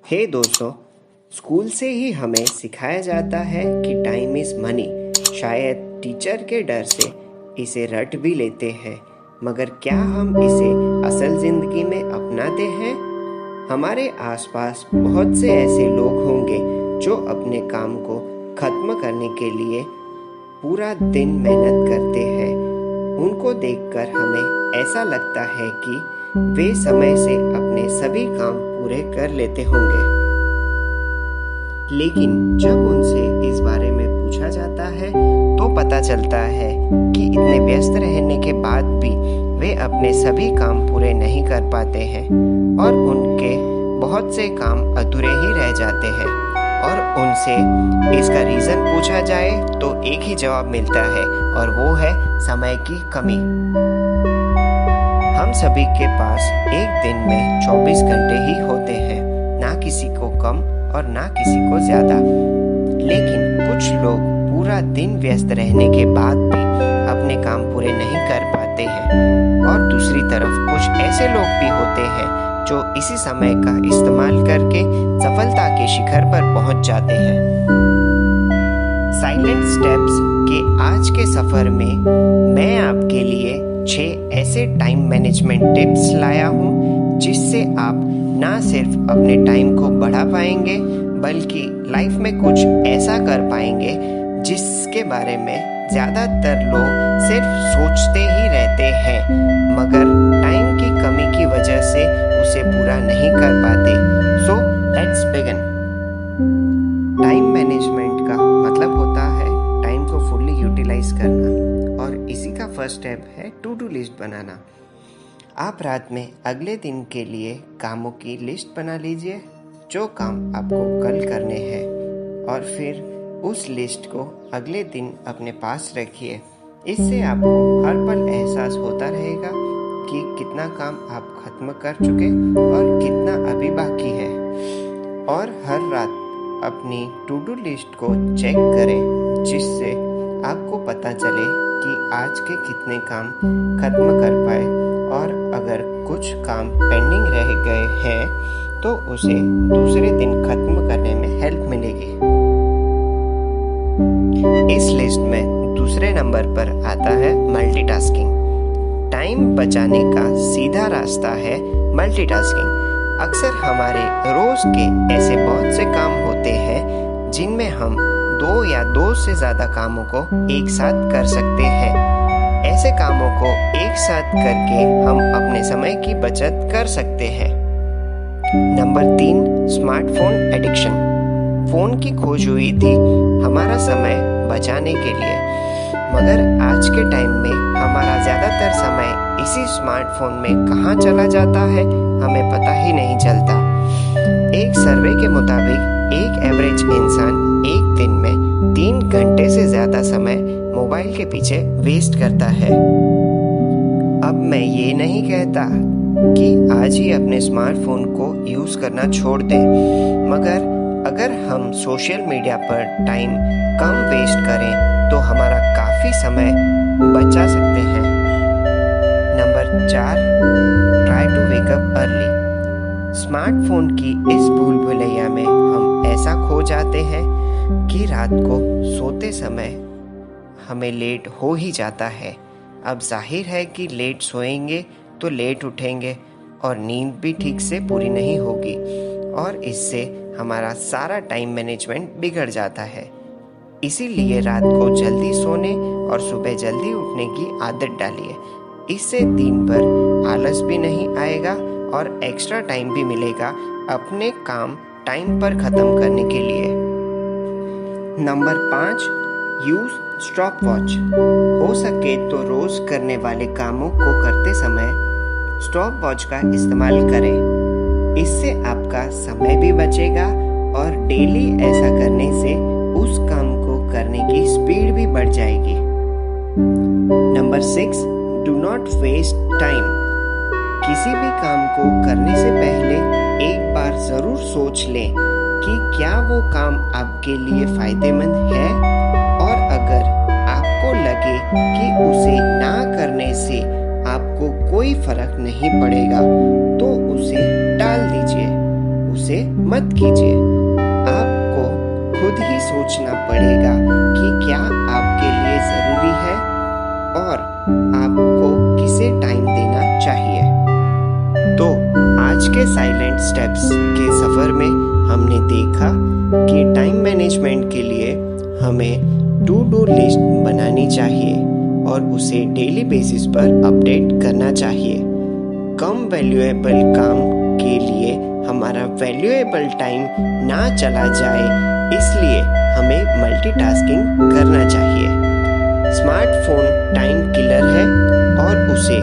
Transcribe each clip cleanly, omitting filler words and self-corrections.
हे दोस्तों, स्कूल से ही हमें सिखाया जाता है कि टाइम इज़ मनी। शायद टीचर के डर से इसे रट भी लेते हैं, मगर क्या हम इसे असल ज़िंदगी में अपनाते हैं? हमारे आसपास बहुत से ऐसे लोग होंगे जो अपने काम को ख़त्म करने के लिए पूरा दिन मेहनत करते हैं। उनको देखकर हमें ऐसा लगता है कि वे समय से अपने सभी काम पूरे कर लेते होंगे, लेकिन जब उनसे इस बारे में पूछा जाता है तो पता चलता है कि इतने व्यस्त रहने के बाद भी वे अपने सभी काम पूरे नहीं कर पाते हैं और उनके बहुत से काम अधूरे ही रह जाते हैं। और उनसे इसका रीज़न पूछा जाए तो एक ही जवाब मिलता है, और वो है समय की कमी। हम सभी के पास एक दिन में 24 घंटे ही होते हैं, ना किसी को कम और ना किसी को ज़्यादा। लेकिन कुछ लोग पूरा दिन व्यस्त रहने के बाद भी अपने काम पूरे नहीं कर पाते हैं, और दूसरी तरफ कुछ ऐसे लोग भी होते हैं जो इसी समय का इस्तेमाल करके सफलता के शिखर पर पहुंच जाते हैं। साइलेंट स्टेप्स के आज के सफर में मैं आपके लिए 6 ऐसे टाइम मैनेजमेंट टिप्स लाया हूं, जिससे आप ना सिर्फ अपने टाइम को बढ़ा पाएंगे बल्कि लाइफ में कुछ ऐसा कर पाएंगे जिसके बारे में ज़्यादातर लोग सिर्फ सोचते ही रहते हैं, मगर टाइम की कमी की वजह से उसे पूरा नहीं कर पाते। So let's begin. Time management का मतलब होता है टाइम को फुल्ली यूटिलाइज करना, और इसी का फर्स्ट स्टेप है टू डू लिस्ट बनाना। आप रात में अगले दिन के लिए कामों की लिस्ट बना लीजिए, जो काम आपको कल करने हैं, और फिर उस लिस्ट को अगले दिन अपने पास रखिए। इससे आपको हर पल एहसास होता रहेगा कि कितना काम आप खत्म कर चुके और कितना अभी बाकी है। और हर रात अपनी टू डू लिस्ट को चेक करें, जिससे आपको पता चले कि आज के कितने काम खत्म कर पाए, और अगर कुछ काम पेंडिंग रह गए हैं तो उसे दूसरे दिन खत्म करने में हेल्प मिलेगी। इस लिस्ट में दूसरे नंबर पर आता है मल्टीटास्किंग। टाइम बचाने का सीधा रास्ता है मल्टीटास्किंग। अक्सर हमारे रोज के ऐसे बहुत से काम होते हैं जिनमें हम 2 या 2 से ज़्यादा कामों को एक साथ कर सकते हैं। ऐसे कामों को एक साथ करके हम अपने समय की बचत कर सकते हैं। Number 3, smartphone addiction. फ़ोन की खोज हुई थी हमारा समय बचाने के लिए, मगर आज के टाइम में हमारा ज़्यादातर समय इसी स्मार्टफोन में कहाँ चला जाता है हमें पता ही नहीं चलता। एक सर्वे के मुताबिक एक एवरेज इंसान एक दिन में 3 घंटे से ज़्यादा समय मोबाइल के पीछे वेस्ट करता है। अब मैं ये नहीं कहता कि आज ही अपने स्मार्टफोन को यूज़ करना छोड़ दें, मगर अगर हम सोशल मीडिया पर टाइम कम वेस्ट करें तो हमारा काफ़ी समय बचा सकते हैं। Number 4, try to wake up early. Smartphone की इस भूल भुलैया में हम ऐसा खो जाते हैं कि रात को सोते समय हमें लेट हो ही जाता है। अब जाहिर है कि लेट सोएंगे तो लेट उठेंगे और नींद भी ठीक से पूरी नहीं होगी, और इससे हमारा सारा टाइम मैनेजमेंट बिगड़ जाता है। इसीलिए रात को जल्दी सोने और सुबह जल्दी उठने की आदत डालिए। इससे दिन भर आलस भी नहीं आएगा और एक्स्ट्रा टाइम भी मिलेगा अपने काम टाइम पर ख़त्म करने के लिए। Number 5, use stop watch. हो सके तो रोज़ करने वाले कामों को करते समय स्टॉप वॉच का इस्तेमाल करें। इससे आपका समय भी बचेगा और डेली ऐसा करने से उस काम को करने की स्पीड भी बढ़ जाएगी। Number 6, do not waste time. किसी भी काम को करने से पहले एक बार ज़रूर सोच लें कि क्या वो काम आपके लिए फ़ायदेमंद है, और अगर आपको लगे कि उसे ना करने से आपको कोई फर्क नहीं पड़ेगा तो उसे टाल दीजिए। उसे मत कीजिए। आपको खुद ही सोचना पड़ेगा कि क्या आपके लिए ज़रूरी है और आपको किसे टाइम देना चाहिए। तो आज के साइलेंट स्टेप्स के सफ़र में हमने देखा कि टाइम मैनेजमेंट के लिए हमें टू डू लिस्ट बनानी चाहिए और उसे डेली बेसिस पर अपडेट करना चाहिए। कम वैल्यूएबल काम के लिए हमारा वैल्यूएबल टाइम ना चला जाए, इसलिए हमें मल्टीटास्किंग करना चाहिए। स्मार्टफोन टाइम किलर है और उसे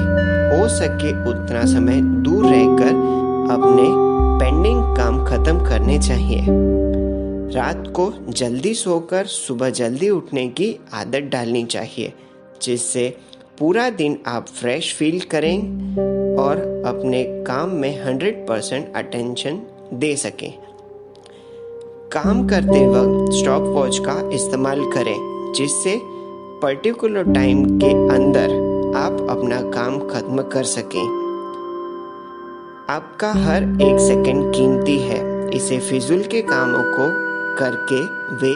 हो सके उतना समय दूर रहकर अपने पेंडिंग काम खत्म करने चाहिए। रात को जल्दी सोकर सुबह जल्दी उठने की आदत डालनी चाहिए, जिससे पूरा दिन आप फ्रेश फील करें और अपने काम में 100% अटेंशन दे सकें। काम करते वक्त स्टॉप वॉच का इस्तेमाल करें, जिससे पर्टिकुलर टाइम के अंदर आप अपना काम खत्म कर सकें। आपका हर एक सेकंड कीमती है, इसे फिजूल के कामों को करके वे